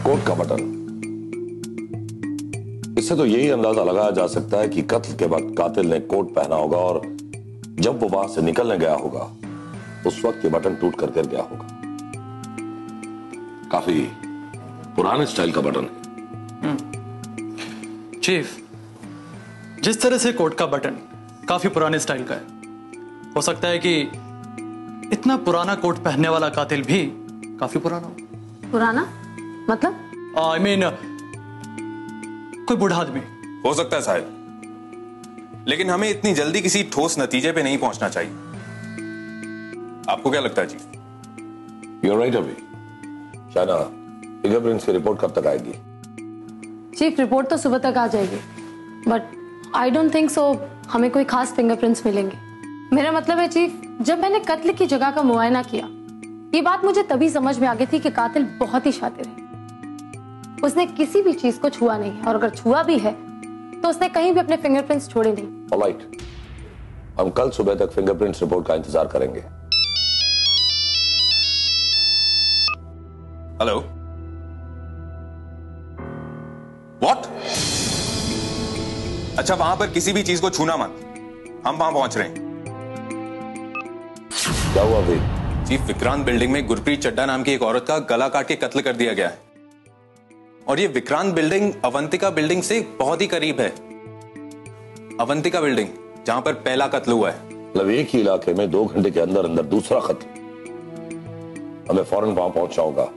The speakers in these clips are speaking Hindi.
कोट का बटन। इससे तो यही अंदाजा लगाया जा सकता है कि कत्ल के वक्त कातिल ने कोट पहना होगा और जब वो वहां से निकलने गया होगा उस वक्त ये बटन टूट कर गिर गया होगा। काफी पुराने स्टाइल का बटन है। चीफ, जिस तरह से कोट का बटन काफी पुराने स्टाइल का है, हो सकता है कि इतना पुराना कोट पहनने वाला कातिल भी काफी पुराना हो। पुराना मतलब? I mean, कोई बूढ़ा आदमी हो सकता है साहिल, लेकिन हमें इतनी जल्दी किसी ठोस नतीजे पे नहीं पहुंचना चाहिए। आपको क्या लगता है चीफ? You're right अभी। शाना, फिंगरप्रिंट्स की रिपोर्ट कब तक आएगी? चीफ, रिपोर्ट तो सुबह तक आ जाएगी, but I don't think so हमें कोई खास फिंगरप्रिंट्स मिलेंगे। मेरा मतलब है चीफ, जब मैंने कत्ल की जगह का मुआयना किया, ये बात मुझे तभी समझ में आ गई थी कि कातिल बहुत ही शातिर है। उसने किसी भी चीज को छुआ नहीं, और अगर छुआ भी है तो उसने कहीं भी अपने फिंगरप्रिंट्स छोड़े नहीं। ऑलराइट, हम कल सुबह तक फिंगरप्रिंट्स रिपोर्ट का इंतजार करेंगे। Hello, what? अच्छा, वहां पर किसी भी चीज को छूना मत, हम वहां पहुंच रहे हैं। क्या हुआ भाई? चीफ, विक्रांत बिल्डिंग में गुरप्रीत चड्डा नाम की एक औरत का गला काट के कत्ल कर दिया गया है, और ये विक्रांत बिल्डिंग अवंतिका बिल्डिंग से बहुत ही करीब है। अवंतिका बिल्डिंग जहां पर पहला कत्ल हुआ है। मतलब एक ही इलाके में 2 घंटे के अंदर अंदर दूसरा कत्ल। हमें फौरन वहां पहुंचना होगा।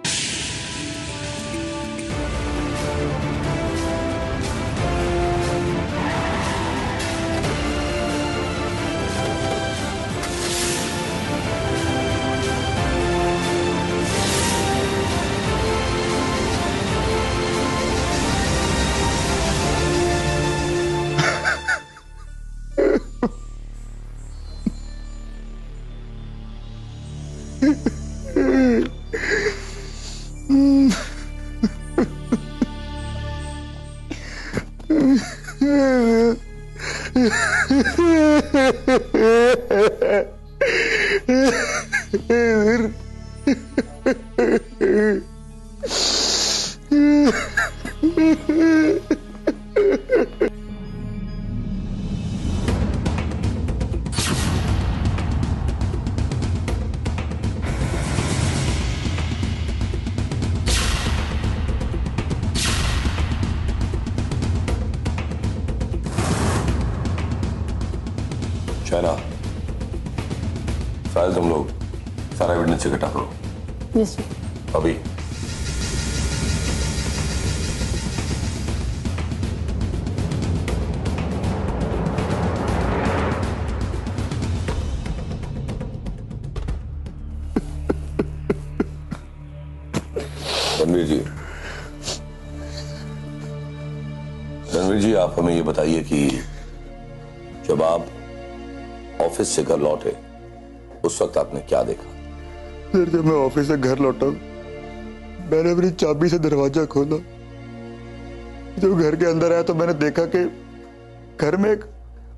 शहना, साहिल, तुम लोग सारा एविडेंस इकट्ठा करो। Yes sir. अभी रणवीर जी, आप हमें ये बताइए कि जब आप ऑफिस से घर लौटे उस वक्त आपने क्या देखा? फिर जब मैं ऑफिस से घर लौटा, मैंने अपनी चाबी से दरवाजा खोला। जब घर के अंदर आया तो मैंने देखा कि घर में एक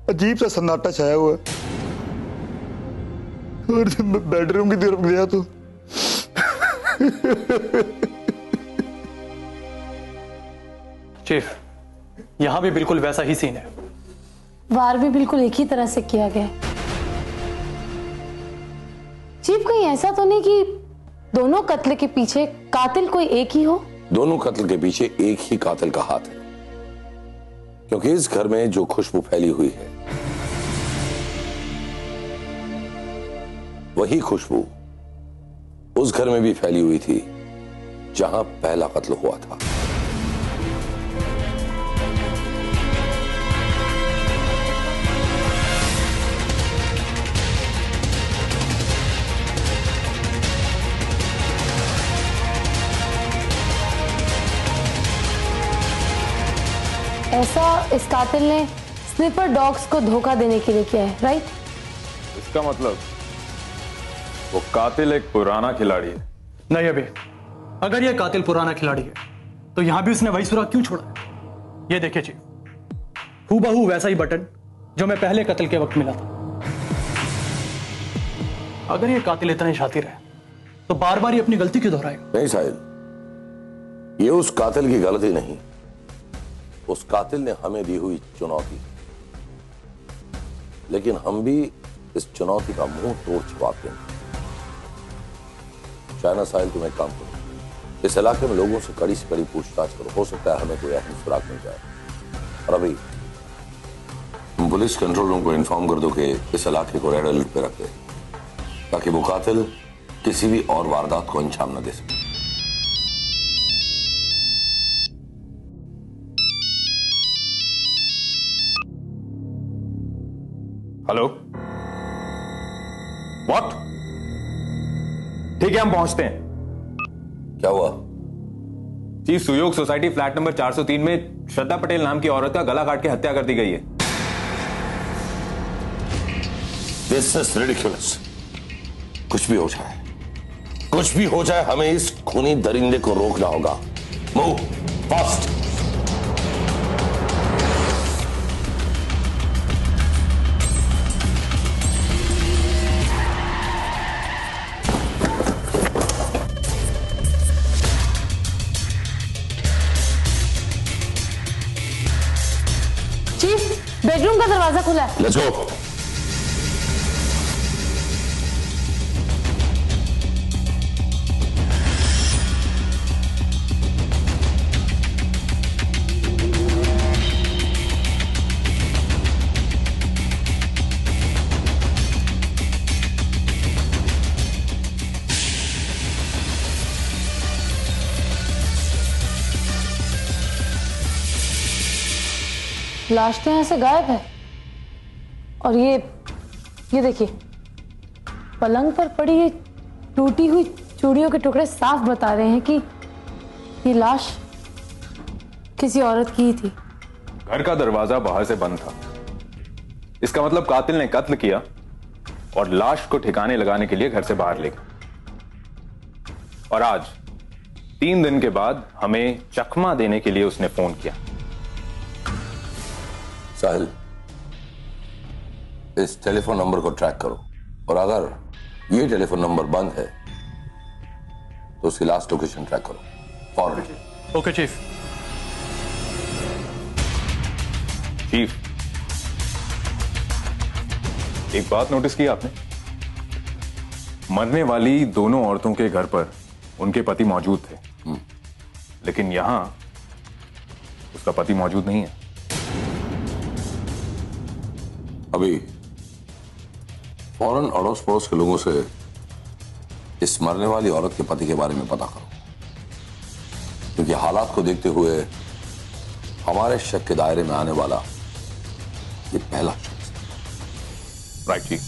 अजीब सा सन्नाटा छाया हुआ है। और जब मैं बेडरूम की तरफ गया तो चीफ, यहां भी बिल्कुल वैसा ही सीन है। वार भी बिल्कुल एक ही तरह से किया गया। चीफ, कहीं ऐसा तो नहीं कि दोनों कत्ल के पीछे कातिल कोई एक ही हो? दोनों कत्ल के पीछे एक ही कातिल का हाथ है, क्योंकि इस घर में जो खुशबू फैली हुई है वही खुशबू उस घर में भी फैली हुई थी जहां पहला कत्ल हुआ था। ऐसा इस कातिल ने स्निपर डॉग्स को धोखा देने के लिए किया है, राइट? इसका मतलब वो कातिल एक पुराना खिलाड़ी है। नहीं अभी, अगर ये कातिल पुराना खिलाड़ी है तो यहां भी उसने वही सुराग क्यों छोड़ा? ये देखिए चीफ, हूबहू वैसा ही बटन जो मैं पहले कत्ल के वक्त मिला था। अगर ये कातिल इतना शातिर है तो बार बार ये अपनी गलती क्यों दोहराएगा? नहीं साहिल, ये उस कातिल की गलती नहीं, उस कातिल ने हमें दी हुई चुनौती, लेकिन हम भी इस चुनौती का मुंह तोड़ छुपाते हैं। चाइना साहिल, तुम एक काम करो, इस इलाके में लोगों से कड़ी पूछताछ करो, हो सकता है हमें कोई अहम सुराग मिल जाए। और अभी पुलिस कंट्रोल रूम को इन्फॉर्म कर दो कि इस इलाके को रेड अलर्ट पे रख दे, ताकि वो कातिल किसी भी और वारदात को अंजाम न दे सके। Hello, what? ठीक है, हम पहुंचते हैं। क्या हुआ? चीफ, सुयोग सोसाइटी फ्लैट नंबर 403 में श्रद्धा पटेल नाम की औरत का गला काट के हत्या कर दी गई है। This is ridiculous. कुछ भी हो जाए, कुछ भी हो जाए, हमें इस खूनी दरिंदे को रोकना होगा। Move fast. चीफ, बेडरूम का दरवाजा खुला है। Let's go. लाश तो यहां से गायब है। और ये देखिए, पलंग पर पड़ी ये टूटी हुई चूड़ियों के टुकड़े साफ बता रहे हैं कि ये लाश किसी औरत की ही थी। घर का दरवाजा बाहर से बंद था, इसका मतलब कातिल ने कत्ल किया और लाश को ठिकाने लगाने के लिए घर से बाहर ले गया। और आज 3 दिन के बाद हमें चकमा देने के लिए उसने फोन किया। साहिल, इस टेलीफोन नंबर को ट्रैक करो, और अगर ये टेलीफोन नंबर बंद है तो उसकी लास्ट लोकेशन ट्रैक करो फौरन। Okay chief. चीफ, एक बात नोटिस की आपने? मरने वाली दोनों औरतों के घर पर उनके पति मौजूद थे, लेकिन यहां उसका पति मौजूद नहीं है। अभी फौरन अड़ोस पड़ोस के लोगों से इस मरने वाली औरत के पति के बारे में पता करो, क्योंकि हालात को देखते हुए हमारे शक के दायरे में आने वाला ये पहला शख्स है। राइट जी।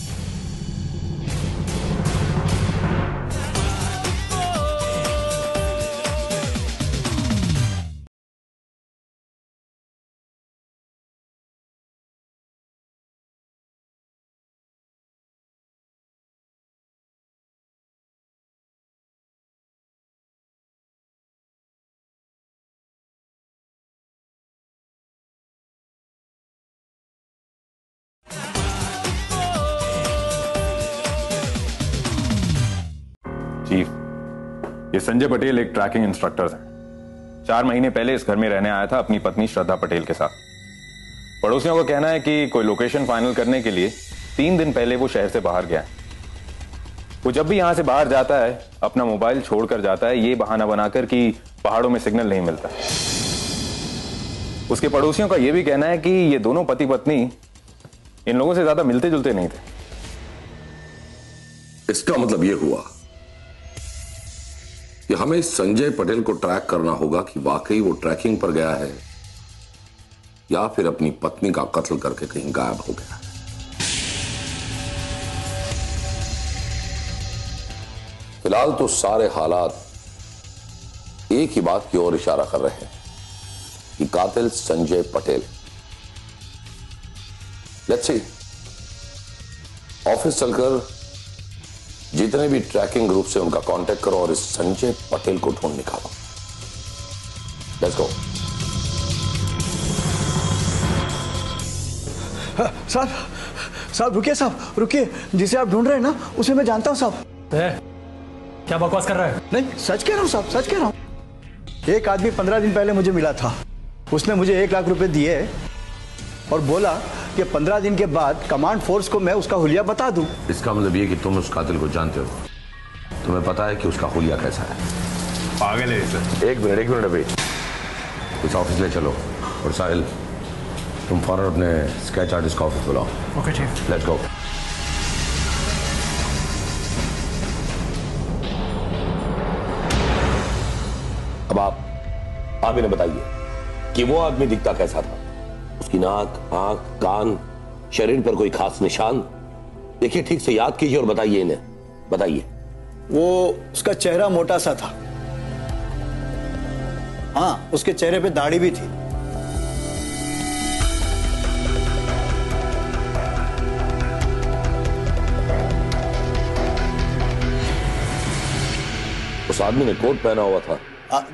चीफ, ये संजय पटेल एक ट्रैकिंग इंस्ट्रक्टर हैं। 4 महीने पहले इस घर में रहने आया था अपनी पत्नी श्रद्धा पटेल के साथ। पड़ोसियों का कहना है कि कोई लोकेशन फाइनल करने के लिए 3 दिन पहले वो शहर से बाहर गया है। वो जब भी यहां से बाहर जाता है अपना मोबाइल छोड़कर जाता है, ये बहाना बनाकर कि पहाड़ों में सिग्नल नहीं मिलता। उसके पड़ोसियों का यह भी कहना है कि ये दोनों पति पत्नी इन लोगों से ज्यादा मिलते जुलते नहीं थे। इसका मतलब यह हुआ कि हमें संजय पटेल को ट्रैक करना होगा कि वाकई वो ट्रैकिंग पर गया है या फिर अपनी पत्नी का कत्ल करके कहीं गायब हो गया है। फिलहाल तो सारे हालात एक ही बात की ओर इशारा कर रहे हैं कि कातिल Sanjay Patel. Let's see, office चलकर जितने भी ट्रैकिंग ग्रुप से उनका कांटेक्ट करो और इस संजय पटेल को ढूंढ निकालो। Let's go. साहब रुकिए, साहब रुकिए। जिसे आप ढूंढ रहे हैं ना, उसे मैं जानता हूं साहब। क्या बकवास कर रहा है? नहीं, सच कह रहा हूं साहब, सच कह रहा हूं। एक आदमी 15 दिन पहले मुझे मिला था। उसने मुझे 1 लाख रुपए दिए और बोला कि 15 दिन के बाद कमांड फोर्स को मैं उसका हुलिया बता दूं। इसका मतलब ये कि तुम उस कातिल को जानते हो, तुम्हें पता है कि उसका हुलिया कैसा है। पागल है सर। एक मिनट अभी, इस ऑफिस ले चलो। और साहिल, तुम फौरन अपने स्केच आर्टिस्ट का ऑफिस बुलाओ। Okay chief. Let's go. अब आप इन्हें बताइए कि वो आदमी दिखता कैसा था। उसकी नाक, आंख, कान, शरीर पर कोई खास निशान? देखिए, ठीक से याद कीजिए और बताइए इन्हें, बताइए। वो उसका चेहरा मोटा सा था। हाँ, उसके चेहरे पे दाढ़ी भी थी। उस आदमी ने कोट पहना हुआ था।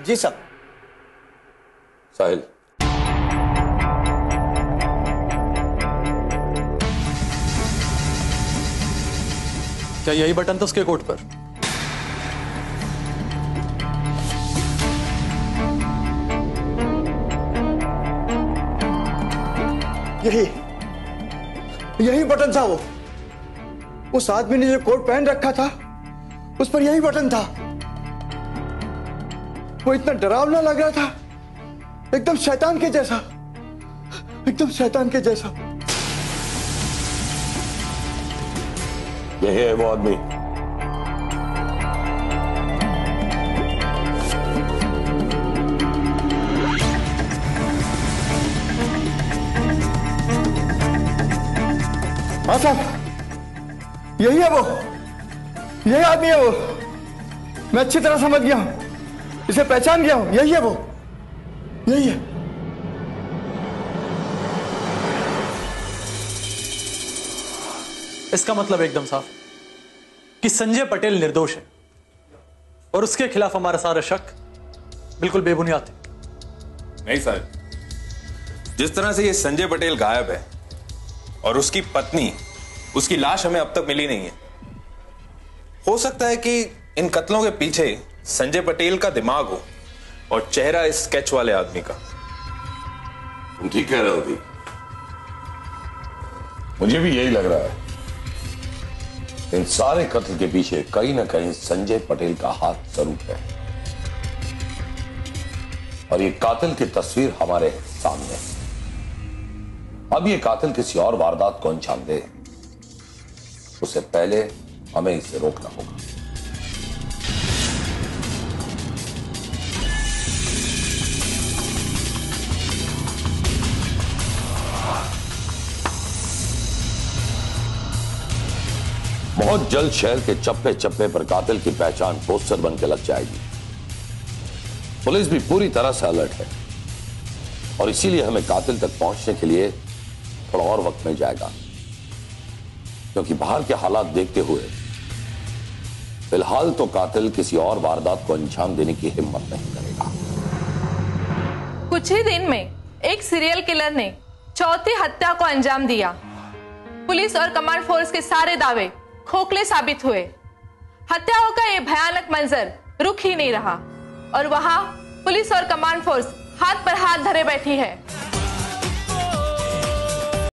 जी साहब। साहिल, क्या यही बटन था उसके कोट पर? यही बटन था। वो उस आदमी ने जो कोट पहन रखा था उस पर यही बटन था। वो इतना डरावना लग रहा था, एकदम शैतान के जैसा, एकदम शैतान के जैसा। यही है वो आदमी। हाँ साहब, यही है वो, यही आदमी है वो। मैं अच्छी तरह समझ गया हूं, इसे पहचान गया हूं। यही है वो, यही है। इसका मतलब एकदम साफ कि संजय पटेल निर्दोष है और उसके खिलाफ हमारा सारा शक बिल्कुल बेबुनियाद है। नहीं सर, जिस तरह से ये संजय पटेल गायब है और उसकी पत्नी, उसकी लाश हमें अब तक मिली नहीं है, हो सकता है कि इन कत्लों के पीछे संजय पटेल का दिमाग हो और चेहरा इस स्केच वाले आदमी का। तुम ठीक कह रहे हो भी, मुझे भी यही लग रहा है। इन सारे कत्ल के पीछे कहीं ना कहीं संजय पटेल का हाथ जरूर है और ये कातिल की तस्वीर हमारे सामने है। अब ये कातिल किसी और वारदात को अंजाम दे, उससे पहले हमें इसे रोकना होगा। बहुत जल्द शहर के चप्पे चप्पे पर कातिल की पहचान पोस्टर बन के लग जाएगी। पुलिस भी पूरी तरह से अलर्ट है और इसीलिए हमें कातिल तक पहुंचने के लिए थोड़ा और वक्त मिल जाएगा, क्योंकि बाहर के हालात देखते हुए फिलहाल तो कातिल किसी और वारदात को अंजाम देने की हिम्मत नहीं करेगा। कुछ ही दिन में एक सीरियल किलर ने चौथी हत्या को अंजाम दिया। पुलिस और कमांड फोर्स के सारे दावे खोखले साबित हुए। हत्याओं का यह भयानक मंजर रुक ही नहीं रहा और वहां पुलिस और कमांड फोर्स हाथ पर हाथ धरे बैठी है।